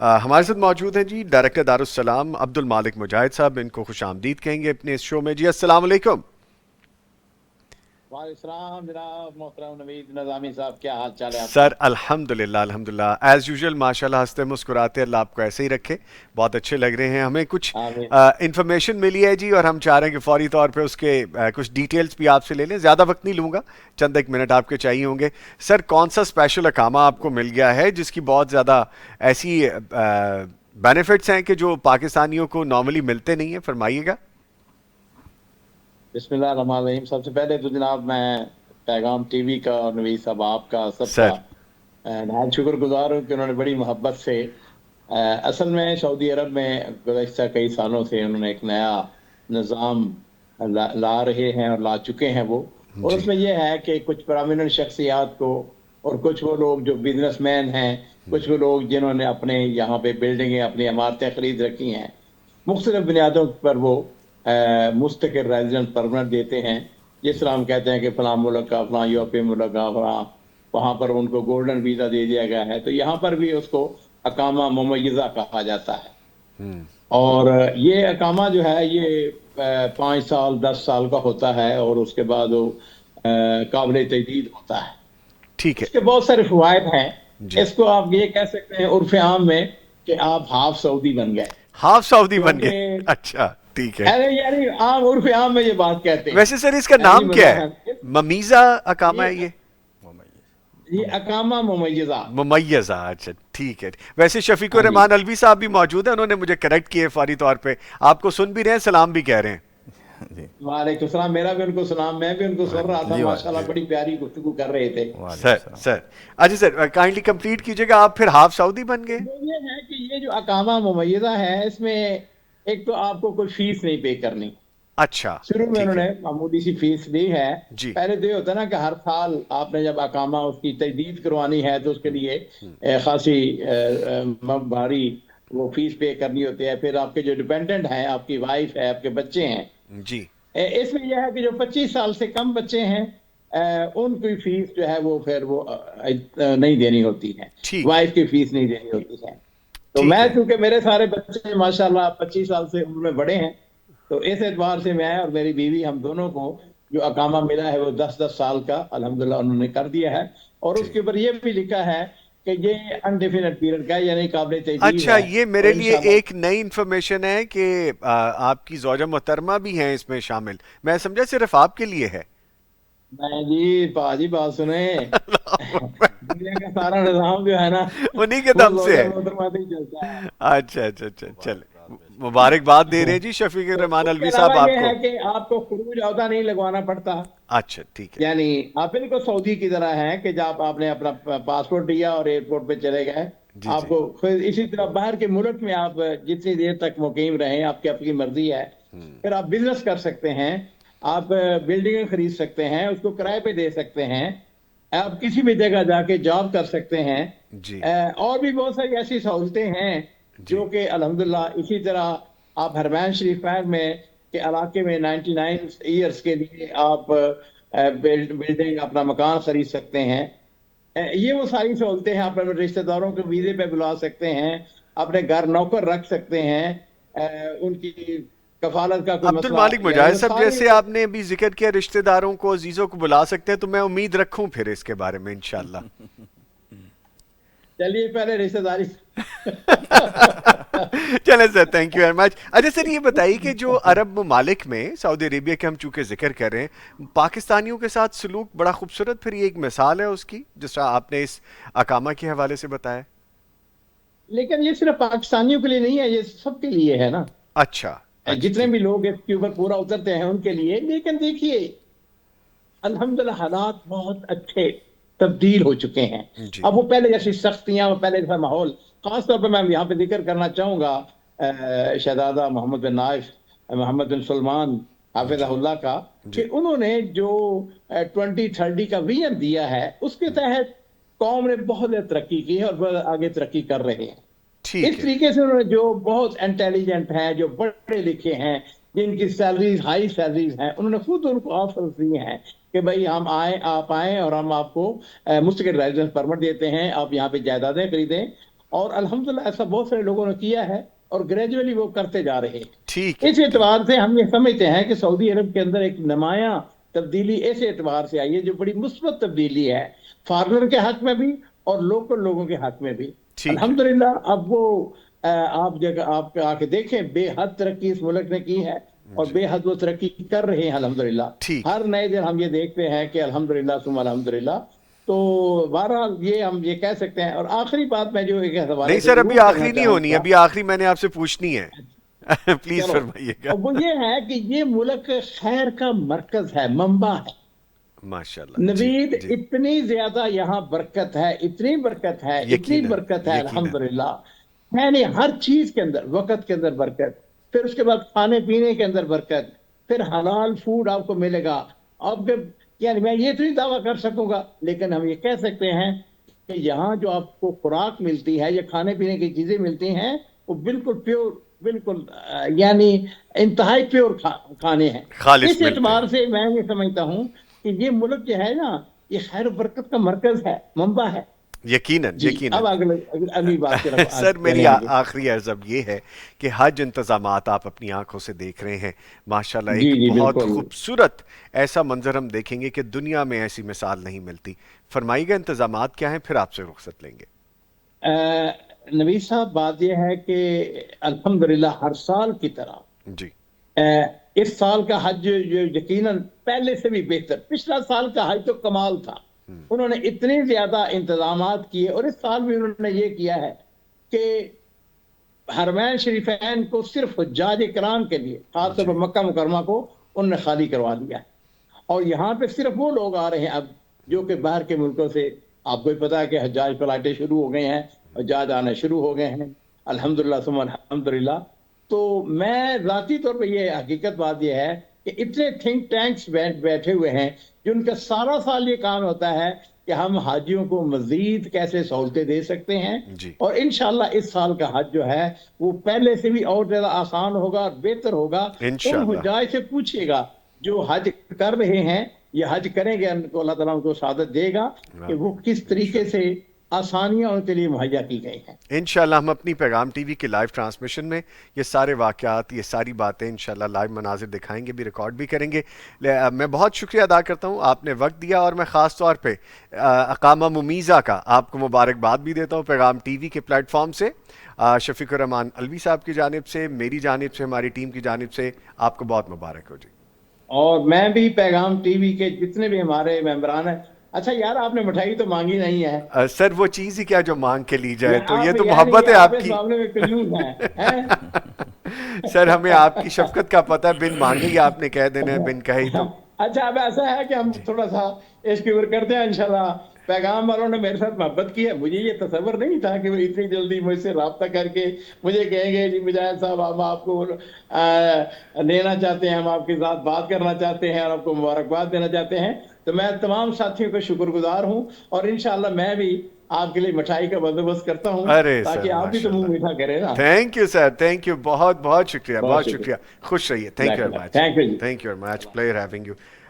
हमारे साथ मौजूद हैं जी डायरेक्टर दारुस्सलाम अब्दुल मालिक मुजाहिद साहब। इनको खुश आमदीद कहेंगे अपने इस शो में। जी अस्सलाम वालेकुम। वालेकुम जनाब मोहतरम नवीद नज़ामी साहब, क्या हाल चाल है आपका? सर अल्हम्दुलिल्लाह अल्हम्दुलिल्लाह एज यूजुअल माशाल्लाह, हंसते मुस्कुराते, अल्लाह आपको ऐसे ही रखे। बहुत अच्छे लग रहे हैं। हमें कुछ आमीन। इन्फॉर्मेशन मिली है जी, और हम चाह रहे हैं कि फौरी तौर पे उसके कुछ डिटेल्स भी आपसे ले लें। ज़्यादा वक्त नहीं लूँगा, चंद एक मिनट आपके चाहिए होंगे। सर कौन सा स्पेशल अकामा आपको मिल गया है जिसकी बहुत ज़्यादा ऐसी बेनिफिट्स हैं कि जो पाकिस्तानियों को नॉर्मली मिलते नहीं हैं? फरमाइएगा। बिस्मिल्लाह रहमान रहीम। सबसे पहले तो जनाब मैं पैगाम टीवी का और नवीद साहब आपका सबका सर नहायत शुक्रगुजार हूँ कि उन्होंने बड़ी मोहब्बत से असल में सऊदी अरब में गुज़श्ता कई सालों से उन्होंने एक नया निज़ाम ला रहे हैं और ला चुके हैं वो। और जी। उसमें यह है कि कुछ प्रामिनेंट शख्सियात को और कुछ वो लोग जो बिजनेसमैन हैं, कुछ वो लोग जिन्होंने अपने यहाँ पे बिल्डिंगें अपनी इमारतें खरीद रखी हैं, मुख्तलिफ बुनियादों पर वो मुस्तकिल रेजिडेंस परमानेंट देते हैं। जिस तरह हम कहते हैं कि फलां मुल्क का, फलां यूरोपीय मुल्क का, फलां वहाँ पर उनको गोल्डन वीज़ा दे दिया गया है, तो यहाँ पर भी उसको अकामा मुमय्यज़ा कहा जाता है। और ये अकामा जो है ये 5 साल 10 साल का होता है और उसके बाद वो काबिल तजदीद होता है। ठीक है। इसके बहुत सारे फवायद हैं। जी। इसको आप ये कह सकते हैं उर्फ आम में कि आप हाफ सऊदी बन गए, हाफ सऊदी बन क्योंकि गए। अच्छा, ठीक है। अरे यानी आम उर्फ आम में ये बात कहते हैं। वैसे सर इसका यानी नाम क्या है? मजाक ममीजा अकामा है ये ये? ये अकामा मुमय्यज़ा। मुमय्यज़ा, अच्छा ठीक है। वैसे शफीकुर हाँ जी। रहमान अलवी साहब भी मौजूद हैं, उन्होंने मुझे करेक्ट किए फौरी तौर पे। आपको सुन भी रहे हैं, सलाम भी कह रहे हैं। जी। वालेकुम सलाम। मेरा भी उनको सलाम, मैं भी उनको सुन रहा था, जी माशाल्लाह बड़ी प्यारी गुफ्तगू कर रहे थे। वालेकुम सर सलाम। सर अच्छा सर, काइंडली कंप्लीट कीजिएगा। आप फिर हाफ सऊदी बन गए? वो ये है कि ये जो अकामा मुमय्यज़ा है इसमें एक तो आपको कोई फीस नहीं पे करनी। अच्छा, शुरू में ठीक उन्होंने है। मामूली सी फीस ली है। जी। पहले तो ये होता है ना कि हर साल आपने जब अकामा उसकी तजदीद करवानी है तो उसके लिए खासी भारी वो फीस पे करनी होती है। फिर आपके जो डिपेंडेंट हैं, आपकी वाइफ है, आपके बच्चे हैं, जी। इसमें यह है कि जो 25 साल से कम बच्चे हैं उनकी फीस जो है वो फिर वो नहीं देनी होती है। ठीक है। वाइफ की फीस नहीं देनी होती है। तो ठीक मैं, है। चूंकि मेरे सारे बच्चे माशाल्लाह 25 साल से उम्र में बड़े हैं, तो इस एतबार से मैं और मेरी बीवी हम दोनों को जो अकामा मिला है वो 10-10 साल का अल्हम्दुलिल्लाह उन्होंने कर दिया है। और ठीक। उसके ऊपर ये भी लिखा है कि ये अनडेफिनेट पीरियड का है, यानी काबिल तजदीद अच्छा, है। ये और मेरे लिए इंशाल्लाह एक नई इंफॉर्मेशन है कि आपकी ज़ौजा मोहतरमा भी हैं इसमें शामिल। मैं समझा सिर्फ आपके लिए है। नहीं जी पाजी, बात सुने। दुनिया का सारा निजाम जो है ना उन्हीं के वो दम से रोजा है। मोहतरमा से ही चलता है। अच्छा अच्छा अच्छा, चले। मुबारकबाद बेशक। मुबारकबाद दे रहे हैं जी शफीक तो रहमान उसके अलवी अलावा साहब ये आपको। है कि आपको खुरूज औदा नहीं लगवाना पड़ता। अच्छा, ठीक है। यानी आप बिल्कुल सऊदी की तरह हैं कि जब आपने अपना पासपोर्ट दिया और एयरपोर्ट पे चले गए, जी जी। आपको फिर इसी तरह बाहर के मुल्क में आप जितनी देर तक मुकीम रहें आपकी अपनी मर्जी है। फिर आप बिजनेस कर सकते हैं, आप बिल्डिंगें खरीद सकते हैं, उसको किराए पे दे सकते हैं, आप किसी भी जगह जाके जॉब कर सकते हैं। जी और भी बहुत सारी ऐसी सहूलतें हैं जी। जो कि अल्हम्दुलिल्लाह इसी तरह आप हरमैन शरीफ में के इलाके में 99 ईयर्स के लिए आप बिल्डिंग अपना मकान खरीद सकते हैं। ये वो सारी सहूलतें हैं। आप अपने रिश्तेदारों को वीजे पे बुला सकते हैं, अपने घर नौकर रख सकते हैं, उनकी कफालत का कोई अब्दुल मसला, मालिक यानी मुजाहिद वो साहब, सारी जैसे आपने अभी जिक्र किया रिश्तेदारों को अजीजों को बुला सकते हैं, तो मैं उम्मीद रखूं फिर इसके बारे में इंशाल्लाह। चलिए पहले रिश्तेदारी चले sir, thank you very much. अच्छा सर, ये बताइए कि जो अरब ममालिक में सऊदी अरेबिया के हम चूंकि जिक्र कर रहे हैं, पाकिस्तानियों के साथ सलूक बड़ा खूबसूरत, फिर ये एक मिसाल है उसकी जिस तरह आपने इस अकामा के हवाले से बताया। लेकिन ये सिर्फ पाकिस्तानियों के लिए नहीं है, ये सबके लिए है ना। अच्छा अच्छा, जितने ठीक। भी लोग इसके ऊपर पूरा उतरते हैं उनके लिए। लेकिन देखिए अल्हम्दुलिल्लाह हालात बहुत अच्छे तब्दील हो चुके हैं। जी अब वो पहले जैसी सख्तियां, वो पहले जैसा माहौल, खासतौर पर मैं यहाँ पे जिक्र करना चाहूंगा शहजादा मोहम्मद बिन नाइफ, मोहम्मद बिन सलमान जी हाफिज़हुल्लाह का, कि जी। उन्होंने जो 2030 का विजन दिया है उसके तहत कौम ने बहुत ज़्यादा तरक्की की है और बहुत आगे तरक्की कर रहे हैं। ठीक इस है। तरीके से उन्होंने जो बहुत इंटेलिजेंट हैं, जो पढ़े लिखे हैं, जिनकी सैलरीज हाई सैलरीज हैं, उन्होंने खुद उनको ऑफर दिए हैं कि भाई हम आप आए और हम आपको मुफ्त के रेजिडेंस परमिट देते हैं, आप यहाँ पे जायदादें खरीदें اور الحمدللہ ایسا بہت سارے لوگوں نے کیا ہے اور گریجولی وہ کرتے جا رہے ہیں. ٹھیک ہے. اس اعتبار سے ہم یہ سمجھتے ہیں کہ سعودی عرب کے اندر ایک نمایاں تبدیلی اس اعتبار سے آئی ہے جو بڑی مثبت تبدیلی ہے فارنر کے حق میں بھی اور لوکل لوگوں کے حق میں بھی. ٹھیک ہے. الحمدللہ اب وہ آپ آ کے دیکھیں بے حد ترقی اس ملک نے کی ہے اور بے حد وہ ترقی کر رہے ہیں الحمدللہ. ٹھیک. ہر نئے دن ہم یہ دیکھتے ہیں کہ الحمدللہ ثم الحمدللہ. تو بہرحال یہ ہم یہ کہہ سکتے ہیں. اور آخری بات میں جو ایک حوالے نہیں سے سر ابھی ضرور آخری کرنا نہیں چاہوں ہونی, گا, ابھی آخری میں نے آپ سے پوچھنی ہے. پلیز چلو, فرمائیے گا. اور وہ یہ ہے کہ یہ ملک خیر کا مرکز ہے, منبع ہے. ماشاءاللہ. جی نوید جی اتنی زیادہ یہاں برکت ہے, اتنی برکت ہے, اتنی یقیناً برکت ہے یقیناً. الحمدللہ. یعنی ہر چیز کے اندر, وقت کے اندر برکت, پھر اس کے بعد کھانے پینے کے اندر برکت, پھر حلال فوڈ آپ کو ملے گا. اب یعنی میں یہ تو نہیں دعویٰ کر سکوں گا لیکن ہم یہ کہہ سکتے ہیں کہ یہاں جو آپ کو خوراک ملتی ہے یا کھانے پینے کی چیزیں ملتی ہیں وہ بالکل پیور, بالکل یعنی انتہائی پیور کھانے ہیں. خالص اس ملتے اعتبار ہیں. سے میں یہ سمجھتا ہوں کہ یہ ملک جو ہے نا یہ خیر و برکت کا مرکز ہے, منبع ہے. یقیناً جی یقیناً. اب اگلی بات کی طرف سر میری چلیں گے. آخری عرض اب یہ ہے کہ حج انتظامات آپ اپنی آنکھوں سے دیکھ رہے ہیں ماشاءاللہ, جی ایک جی بہت بالکل. خوبصورت ایسا منظر ہم دیکھیں گے کہ دنیا میں ایسی مثال نہیں ملتی. فرمائیے گا انتظامات کیا ہیں, پھر آپ سے رخصت لیں گے. نوید صاحب بات یہ ہے کہ الحمدللہ ہر سال کی طرح جی اس سال کا حج جو یقیناً پہلے سے بھی بہتر, پچھلا سال کا حج تو کمال تھا. انہوں نے اتنے زیادہ انتظامات کیے اور اس سال بھی انہوں نے یہ کیا ہے کہ حرمین شریفین کو صرف حجاج کرام کے لیے, خاص طور جی پر مکہ مکرمہ کو انہوں نے خالی کروا دیا ہے. اور یہاں پہ صرف وہ لوگ آ رہے ہیں اب جو کہ باہر کے ملکوں سے, آپ کو بھی پتا ہے کہ حجاج فلائٹیں شروع ہو گئے ہیں, حجاج آنا شروع ہو گئے ہیں الحمدللہ ثم الحمدللہ. تو میں ذاتی طور پہ یہ حقیقت بات یہ ہے کہ اتنے تھنک ٹینکس بیٹھے ہوئے ہیں جن کا سارا سال یہ کام ہوتا ہے کہ ہم حاجیوں کو مزید کیسے سہولتیں دے سکتے ہیں. جی اور انشاءاللہ اس سال کا حج جو ہے وہ پہلے سے بھی اور زیادہ آسان ہوگا اور بہتر ہوگا. ان انشاءاللہ. حجاج سے پوچھئے گا جو حج کر رہے ہیں, یہ حج کریں گے, ان کو اللہ تعالیٰ ان کو سعادت دے گا کہ وہ کس طریقے سے آسانیاں ان کے لیے مہیا کی گئی ہیں. انشاءاللہ ہم اپنی پیغام ٹی وی کے لائیو ٹرانسمیشن میں یہ سارے واقعات, یہ ساری باتیں انشاءاللہ لائیو مناظر دکھائیں گے, بھی ریکارڈ بھی کریں گے. میں بہت شکریہ ادا کرتا ہوں, آپ نے وقت دیا, اور میں خاص طور پہ اقامہ ممیزہ کا آپ کو مبارکباد بھی دیتا ہوں پیغام ٹی وی کے پلیٹ فارم سے. شفیق الرحمان الوی صاحب کی جانب سے, میری جانب سے, ہماری ٹیم کی جانب سے آپ کو بہت مبارک ہو. جی اور میں بھی پیغام ٹی وی کے جتنے بھی ہمارے ممبران ہیں. اچھا یار, آپ نے مٹھائی تو مانگی نہیں ہے. سر وہ چیز ہی کیا جو مانگ کے لی جائے, تو یہ آپ تو یعنی محبت ہے آپ آپ اس کی. معاملے میں کنجوس ہیں. سر ہمیں آپ کی شفقت کا پتہ ہے, بن مانگے ہی آپ نے کہہ دینا ہے, بن کہے ہی تو. اچھا اب ایسا ہے کہ ہم تھوڑا سا اسکیور کرتے ہیں انشاءاللہ. پیغام والوں نے میرے ساتھ محبت کی ہے, مجھے یہ تصور نہیں تھا کہ وہ اتنی جلدی مجھ سے رابطہ کر کے مجھے کہیں گے جی مجاہد صاحب ہم آپ کو لینا چاہتے ہیں, ہم آپ کے ساتھ بات کرنا چاہتے ہیں اور آپ کو مبارکباد دینا چاہتے ہیں. تو میں تمام ساتھیوں کا شکر گزار ہوں اور انشاءاللہ میں بھی آپ کے لیے مٹھائی کا بندوبست کرتا ہوں ارے سر تاکہ آپ بھی تو ماشاء منہ اللہ, میٹھا کریں نا. Thank you sir, thank you, بہت بہت شکریہ, بہت بہت شکریہ. شکریہ. خوش رہیے. Thank you very much, thank you ji. Thank you very much, player having you.